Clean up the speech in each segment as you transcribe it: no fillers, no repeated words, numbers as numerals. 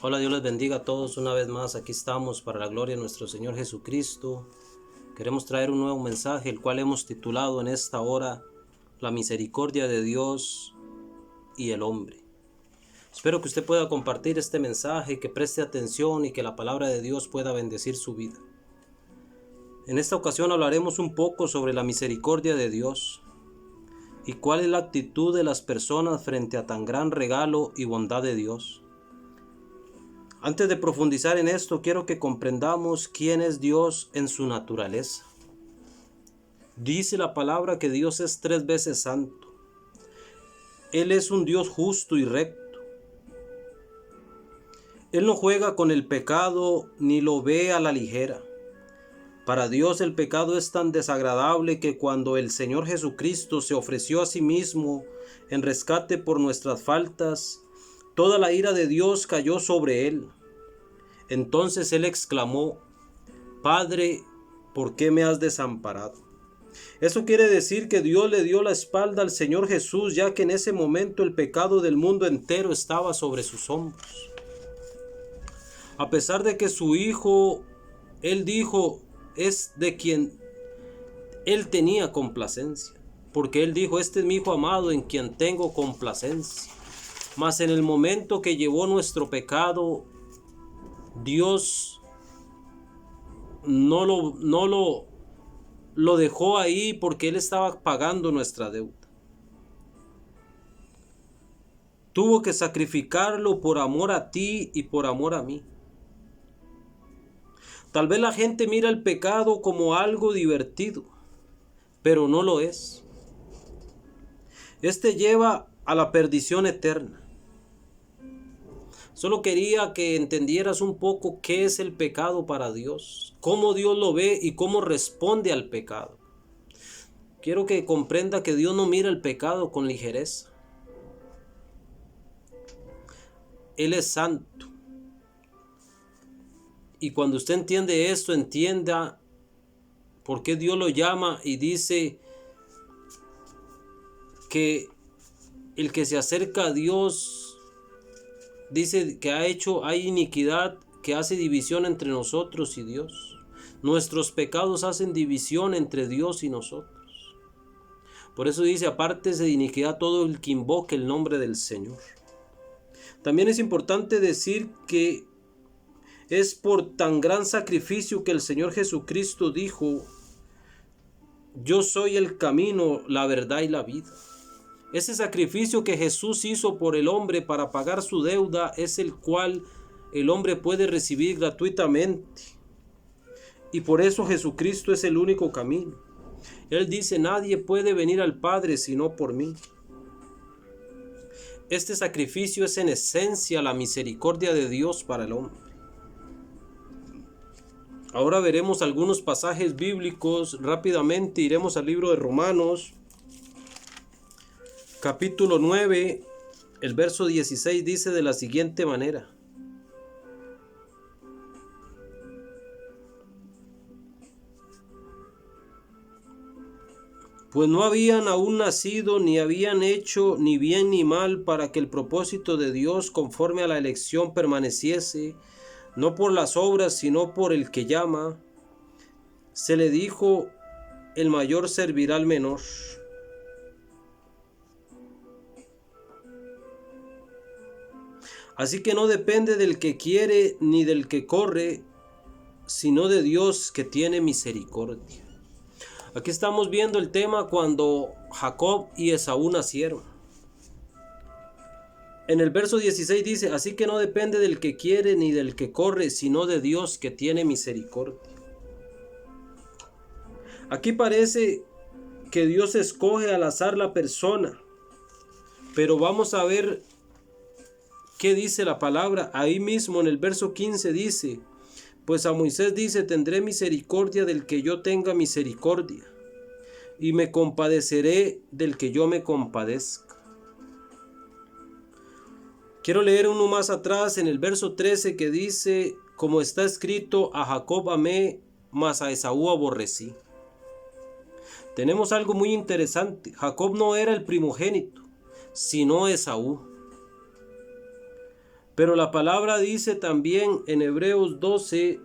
Hola, Dios les bendiga a todos una vez más. Aquí estamos para la gloria de nuestro Señor Jesucristo. Queremos traer un nuevo mensaje, el cual hemos titulado en esta hora La misericordia de Dios y el hombre. Espero que usted pueda compartir este mensaje, que preste atención y que la palabra de Dios pueda bendecir su vida. En esta ocasión hablaremos un poco sobre la misericordia de Dios y cuál es la actitud de las personas frente a tan gran regalo y bondad de Dios. Antes de profundizar en esto, quiero que comprendamos quién es Dios en su naturaleza. Dice la palabra que Dios es 3 veces santo. Él es un Dios justo y recto. Él no juega con el pecado ni lo ve a la ligera. Para Dios el pecado es tan desagradable que cuando el Señor Jesucristo se ofreció a sí mismo en rescate por nuestras faltas, toda la ira de Dios cayó sobre él. Entonces él exclamó: Padre, ¿por qué me has desamparado? Eso quiere decir que Dios le dio la espalda al Señor Jesús, ya que en ese momento el pecado del mundo entero estaba sobre sus hombros. A pesar de que su Hijo, él dijo, es de quien él tenía complacencia, porque él dijo: este es mi Hijo amado en quien tengo complacencia. Mas en el momento que llevó nuestro pecado, Dios no lo dejó ahí, porque Él estaba pagando nuestra deuda. Tuvo que sacrificarlo por amor a ti y por amor a mí. Tal vez la gente mira el pecado como algo divertido, pero no lo es. Este lleva a la perdición eterna. Solo quería que entendieras un poco qué es el pecado para Dios, cómo Dios lo ve y cómo responde al pecado. Quiero que comprenda que Dios no mira el pecado con ligereza. Él es santo. Y cuando usted entiende esto, entienda por qué Dios lo llama y dice que el que se acerca a Dios, dice que hay iniquidad que hace división entre nosotros y Dios. Nuestros pecados hacen división entre Dios y nosotros. Por eso dice: apártese de iniquidad todo el que invoque el nombre del Señor. También es importante decir que es por tan gran sacrificio que el Señor Jesucristo dijo: yo soy el camino, la verdad y la vida. Ese sacrificio que Jesús hizo por el hombre para pagar su deuda es el cual el hombre puede recibir gratuitamente. Y por eso Jesucristo es el único camino. Él dice: nadie puede venir al Padre sino por mí. Este sacrificio es en esencia la misericordia de Dios para el hombre. Ahora veremos algunos pasajes bíblicos. Rápidamente iremos al libro de Romanos, capítulo 9, el verso 16 dice de la siguiente manera: pues no habían aún nacido, ni habían hecho ni bien ni mal, para que el propósito de Dios conforme a la elección permaneciese, no por las obras, sino por el que llama. Se le dijo: el mayor servirá al menor. Así que no depende del que quiere ni del que corre, sino de Dios que tiene misericordia. Aquí estamos viendo el tema cuando Jacob y Esaú nacieron. En el verso 16 dice: así que no depende del que quiere ni del que corre, sino de Dios que tiene misericordia. Aquí parece que Dios escoge al azar la persona, pero vamos a ver qué dice la palabra. Ahí mismo en el verso 15 dice: pues a Moisés dice: tendré misericordia del que yo tenga misericordia, y me compadeceré del que yo me compadezca. Quiero leer uno más atrás en el verso 13 que dice: como está escrito, a Jacob amé, mas a Esaú aborrecí. Tenemos algo muy interesante. Jacob no era el primogénito, sino Esaú. Pero la palabra dice también en Hebreos 12,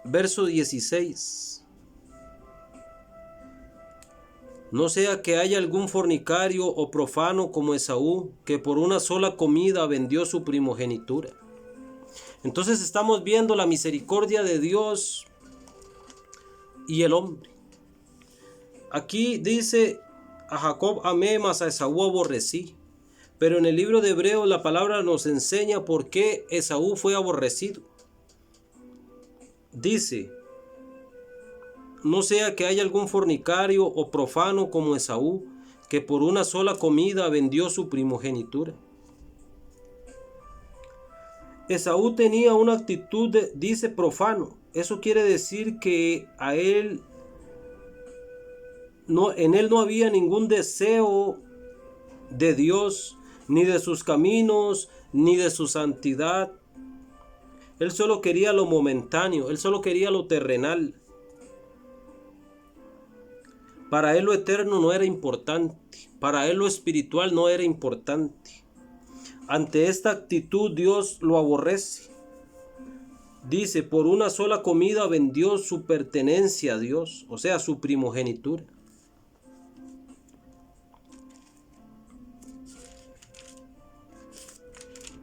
verso 16. No sea que haya algún fornicario o profano como Esaú, que por una sola comida vendió su primogenitura. Entonces estamos viendo la misericordia de Dios y el hombre. Aquí dice: a Jacob amé, mas a Esaú aborrecí. Pero en el libro de Hebreos la palabra nos enseña por qué Esaú fue aborrecido. Dice: no sea que haya algún fornicario o profano como Esaú, que por una sola comida vendió su primogenitura. Esaú tenía una actitud dice profano. Eso quiere decir que en él no había ningún deseo de Dios, ni de sus caminos, ni de su santidad. Él solo quería lo momentáneo, él solo quería lo terrenal. Para él lo eterno no era importante, para él lo espiritual no era importante. Ante esta actitud Dios lo aborrece. Dice: por una sola comida vendió su pertenencia a Dios, o sea, su primogenitura.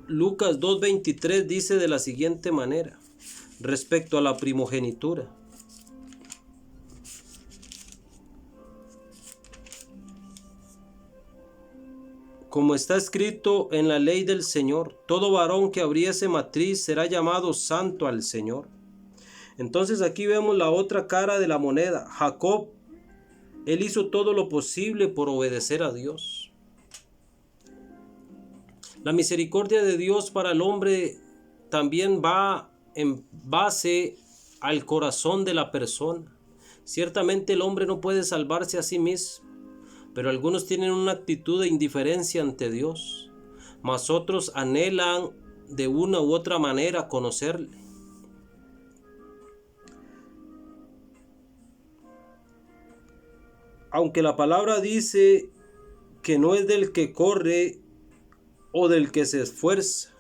Lucas 2:23 dice de la siguiente manera, respecto a la primogenitura: como está escrito en la ley del Señor, todo varón que abriese matriz será llamado santo al Señor. Entonces aquí vemos la otra cara de la moneda. Jacob, él hizo todo lo posible por obedecer a Dios. La misericordia de Dios para el hombre también va en base al corazón de la persona. Ciertamente el hombre no puede salvarse a sí mismo, pero algunos tienen una actitud de indiferencia ante Dios, mas otros anhelan de una u otra manera conocerle. Aunque la palabra dice que no es del que corre o del que se esfuerza.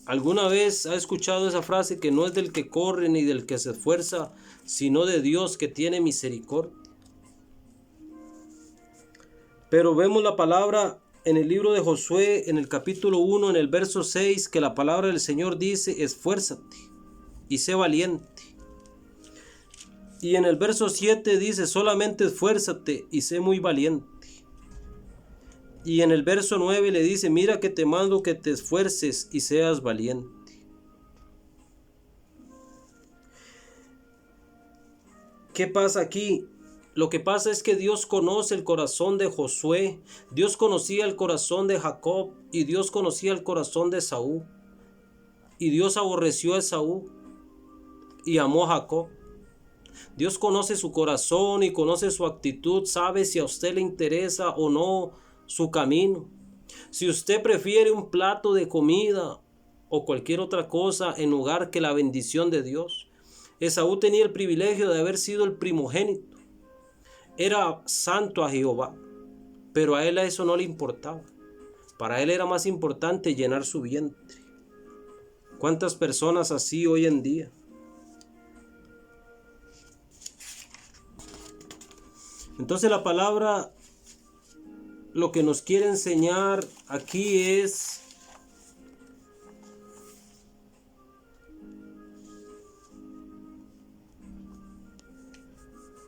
¿Alguna vez ha escuchado esa frase, que no es del que corre ni del que se esfuerza, sino de Dios que tiene misericordia? Pero vemos la palabra en el libro de Josué, en el capítulo 1, en el verso 6, que la palabra del Señor dice: esfuérzate y sé valiente. Y en el verso 7 dice: solamente esfuérzate y sé muy valiente. Y en el verso 9 le dice: mira que te mando que te esfuerces y seas valiente. ¿Qué pasa aquí? Lo que pasa es que Dios conoce el corazón de Josué, Dios conocía el corazón de Jacob y Dios conocía el corazón de Esaú. Y Dios aborreció a Esaú y amó a Jacob. Dios conoce su corazón y conoce su actitud, sabe si a usted le interesa o no su camino. Si usted prefiere un plato de comida o cualquier otra cosa en lugar que la bendición de Dios. Esaú tenía el privilegio de haber sido el primogénito. Era santo a Jehová, pero a él eso no le importaba. Para él era más importante llenar su vientre. ¿Cuántas personas así hoy en día? Entonces la palabra lo que nos quiere enseñar aquí es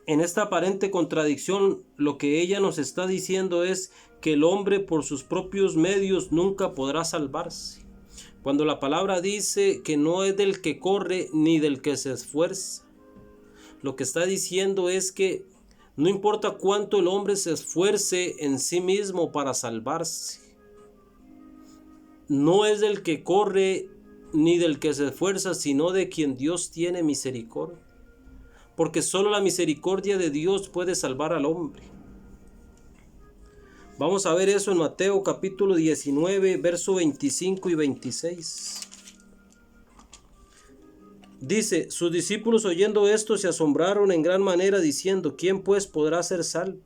en esta aparente contradicción, lo que ella nos está diciendo es que el hombre por sus propios medios nunca podrá salvarse. Cuando la palabra dice que no es del que corre ni del que se esfuerza, lo que está diciendo es que no importa cuánto el hombre se esfuerce en sí mismo para salvarse, no es del que corre ni del que se esfuerza, sino de quien Dios tiene misericordia. Porque solo la misericordia de Dios puede salvar al hombre. Vamos a ver eso en Mateo capítulo 19, verso 25 y 26. Dice, sus discípulos oyendo esto se asombraron en gran manera diciendo, ¿quién pues podrá ser salvo?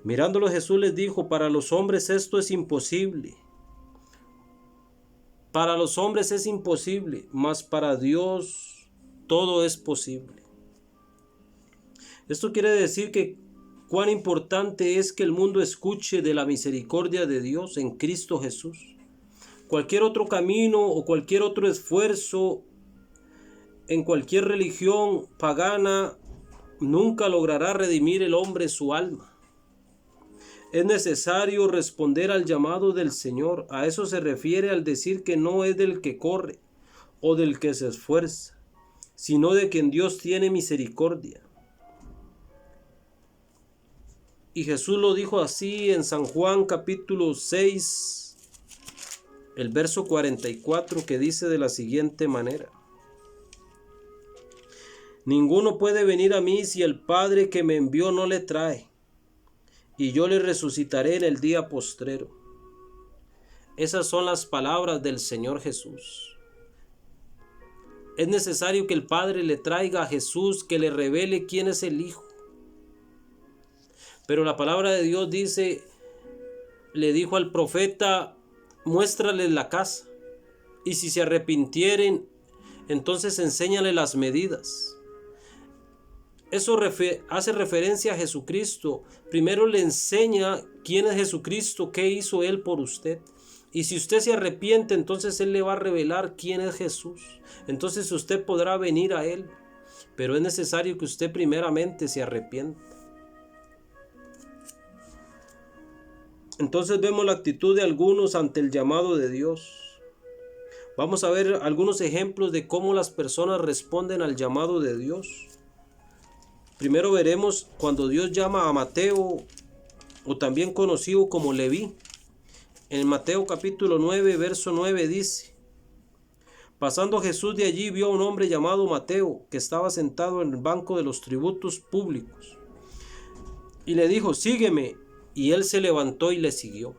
Mirándolo Jesús les dijo, para los hombres esto es imposible. Para los hombres es imposible, mas para Dios todo es posible. Esto quiere decir que cuán importante es que el mundo escuche de la misericordia de Dios en Cristo Jesús. Cualquier otro camino o cualquier otro esfuerzo en cualquier religión pagana nunca logrará redimir el hombre su alma. Es necesario responder al llamado del Señor. A eso se refiere al decir que no es del que corre o del que se esfuerza, sino de quien Dios tiene misericordia. Y Jesús lo dijo así en San Juan capítulo 6, el verso 44, que dice de la siguiente manera: ninguno puede venir a mí si el Padre que me envió no le trae, y yo le resucitaré en el día postrero. Esas son las palabras del Señor Jesús. Es necesario que el Padre le traiga a Jesús, que le revele quién es el Hijo. Pero la palabra de Dios dice, le dijo al profeta, muéstrales la casa, y si se arrepintieren, entonces enséñale las medidas. Eso hace referencia a Jesucristo. Primero le enseña quién es Jesucristo, qué hizo Él por usted. Y si usted se arrepiente, entonces Él le va a revelar quién es Jesús. Entonces usted podrá venir a Él. Pero es necesario que usted primeramente se arrepienta. Entonces vemos la actitud de algunos ante el llamado de Dios. Vamos a ver algunos ejemplos de cómo las personas responden al llamado de Dios. Primero veremos cuando Dios llama a Mateo, o también conocido como Leví. En Mateo capítulo 9, verso 9 dice: pasando Jesús de allí vio a un hombre llamado Mateo, que estaba sentado en el banco de los tributos públicos. Y le dijo, sígueme. Y él se levantó y le siguió.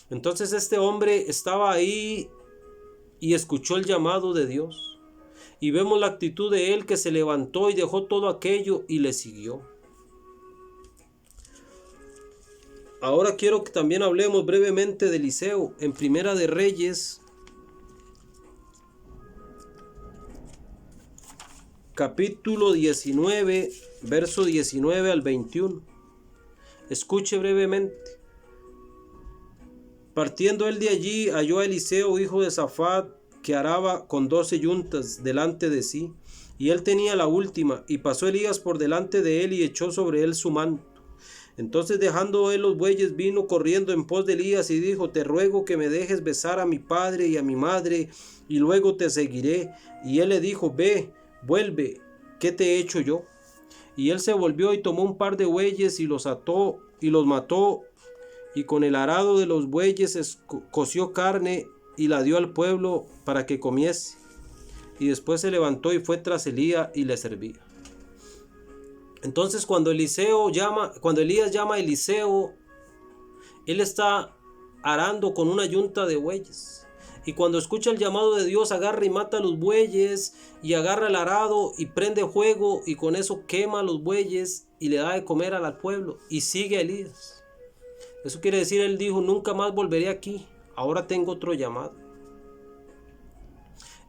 Entonces este hombre estaba ahí y escuchó el llamado de Dios. Y vemos la actitud de él, que se levantó y dejó todo aquello y le siguió. Ahora quiero que también hablemos brevemente de Eliseo. En Primera de Reyes, capítulo 19, verso 19 al 21. Escuche brevemente. Partiendo él de allí, halló a Eliseo, hijo de Safat, que araba con 12 yuntas delante de sí, y él tenía la última, y pasó Elías por delante de él y echó sobre él su manto. Entonces, dejando él los bueyes, vino corriendo en pos de Elías y dijo, te ruego que me dejes besar a mi padre y a mi madre, y luego te seguiré. Y él le dijo, ve, vuelve, ¿qué te he hecho yo? Y él se volvió y tomó un par de bueyes y los ató y los mató, y con el arado de los bueyes coció carne y la dio al pueblo para que comiese. Y después se levantó y fue tras Elías y le servía. Entonces cuando Elías llama a Eliseo, él está arando con una yunta de bueyes. Y cuando escucha el llamado de Dios, agarra y mata a los bueyes, y agarra el arado y prende fuego, y con eso quema a los bueyes y le da de comer al pueblo, y sigue a Elías. Eso quiere decir, él dijo, nunca más volveré aquí, ahora tengo otro llamado.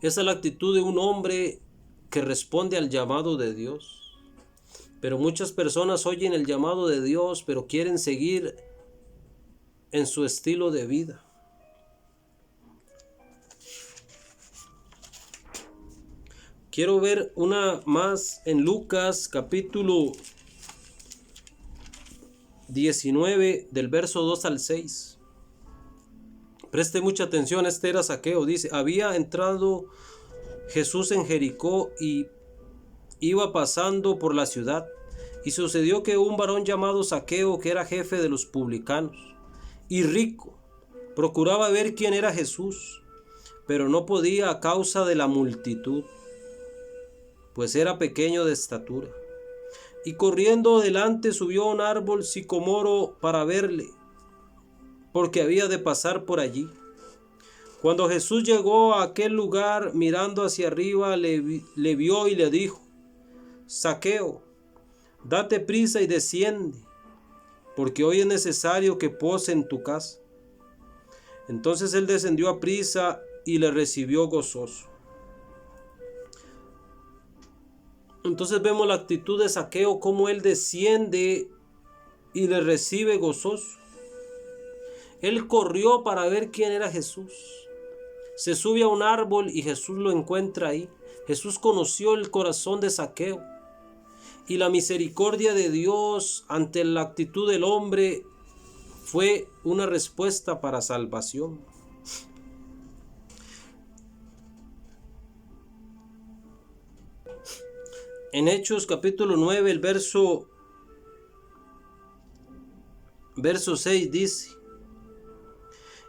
Esa es la actitud de un hombre que responde al llamado de Dios. Pero muchas personas oyen el llamado de Dios, pero quieren seguir en su estilo de vida. Quiero ver una más en Lucas capítulo 19 del verso 2 al 6. Preste mucha atención, este era Zaqueo. Dice, había entrado Jesús en Jericó y iba pasando por la ciudad. Y sucedió que un varón llamado Zaqueo, que era jefe de los publicanos y rico, procuraba ver quién era Jesús, pero no podía a causa de la multitud, pues era pequeño de estatura. Y corriendo delante subió a un árbol sicomoro para verle, porque había de pasar por allí. Cuando Jesús llegó a aquel lugar, mirando hacia arriba, le vio y le dijo: Zaqueo, date prisa y desciende, porque hoy es necesario que pose en tu casa. Entonces él descendió a prisa y le recibió gozoso. Entonces vemos la actitud de Zaqueo, cómo él desciende y le recibe gozoso. Él corrió para ver quién era Jesús. Se sube a un árbol y Jesús lo encuentra ahí. Jesús conoció el corazón de Zaqueo. Y la misericordia de Dios ante la actitud del hombre fue una respuesta para salvación. En Hechos capítulo 9, el verso 6 dice: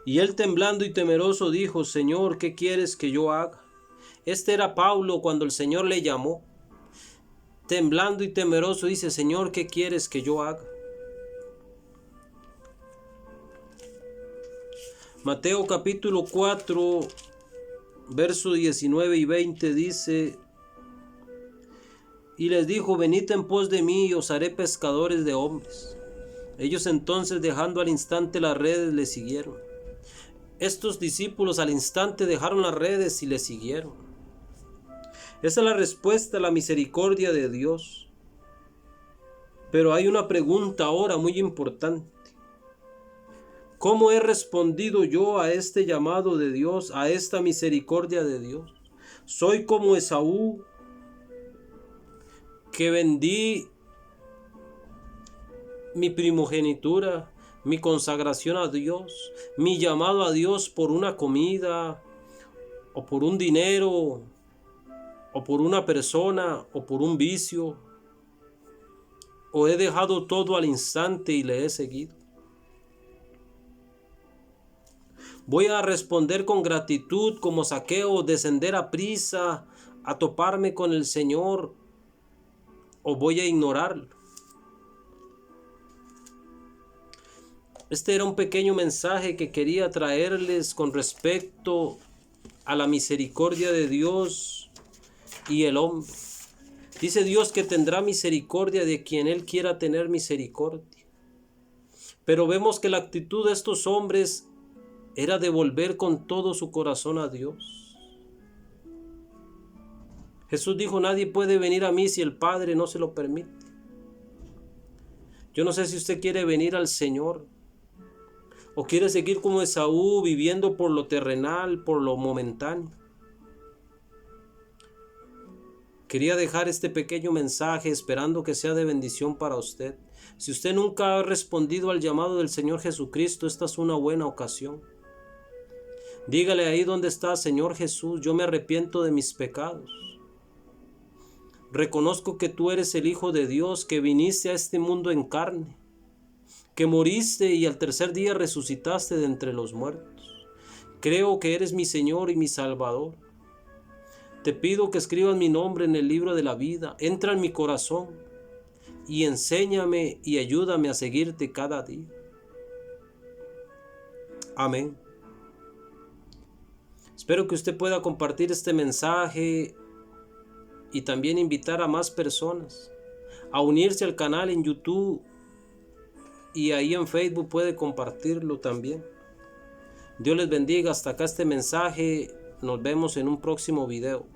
Y él, temblando y temeroso, dijo: Señor, ¿qué quieres que yo haga? Este era Pablo cuando el Señor le llamó. Temblando y temeroso dice: Señor, ¿qué quieres que yo haga? Mateo capítulo 4, versos 19 y 20 dice: Y les dijo: Venid en pos de mí y os haré pescadores de hombres. Ellos entonces, dejando al instante las redes, le siguieron. Estos discípulos al instante dejaron las redes y le siguieron. Esa es la respuesta a la misericordia de Dios. Pero hay una pregunta ahora muy importante. ¿Cómo he respondido yo a este llamado de Dios, a esta misericordia de Dios? ¿Soy como Esaú, que vendí mi primogenitura, mi consagración a Dios, mi llamado a Dios por una comida, o por un dinero, o por una persona, o por un vicio? ¿O he dejado todo al instante y le he seguido? Voy a responder con gratitud como Zaqueo, descender a prisa, a toparme con el Señor, o voy a ignorarlo. Este era un pequeño mensaje que quería traerles con respecto a la misericordia de Dios y el hombre. Dice Dios que tendrá misericordia de quien Él quiera tener misericordia. Pero vemos que la actitud de estos hombres era devolver con todo su corazón a Dios. Jesús dijo: nadie puede venir a mí si el Padre no se lo permite. Yo no sé si usted quiere venir al Señor, o quiere seguir como Esaú, viviendo por lo terrenal, por lo momentáneo. Quería dejar este pequeño mensaje esperando que sea de bendición para usted. Si usted nunca ha respondido al llamado del Señor Jesucristo, esta es una buena ocasión. Dígale ahí donde está: Señor Jesús, yo me arrepiento de mis pecados. Reconozco que tú eres el Hijo de Dios, que viniste a este mundo en carne, que moriste y al tercer día resucitaste de entre los muertos. Creo que eres mi Señor y mi Salvador. Te pido que escribas mi nombre en el libro de la vida. Entra en mi corazón y enséñame y ayúdame a seguirte cada día. Amén. Espero que usted pueda compartir este mensaje y también invitar a más personas a unirse al canal en YouTube, y ahí en Facebook puede compartirlo también. Dios les bendiga. Hasta acá este mensaje. Nos vemos en un próximo video.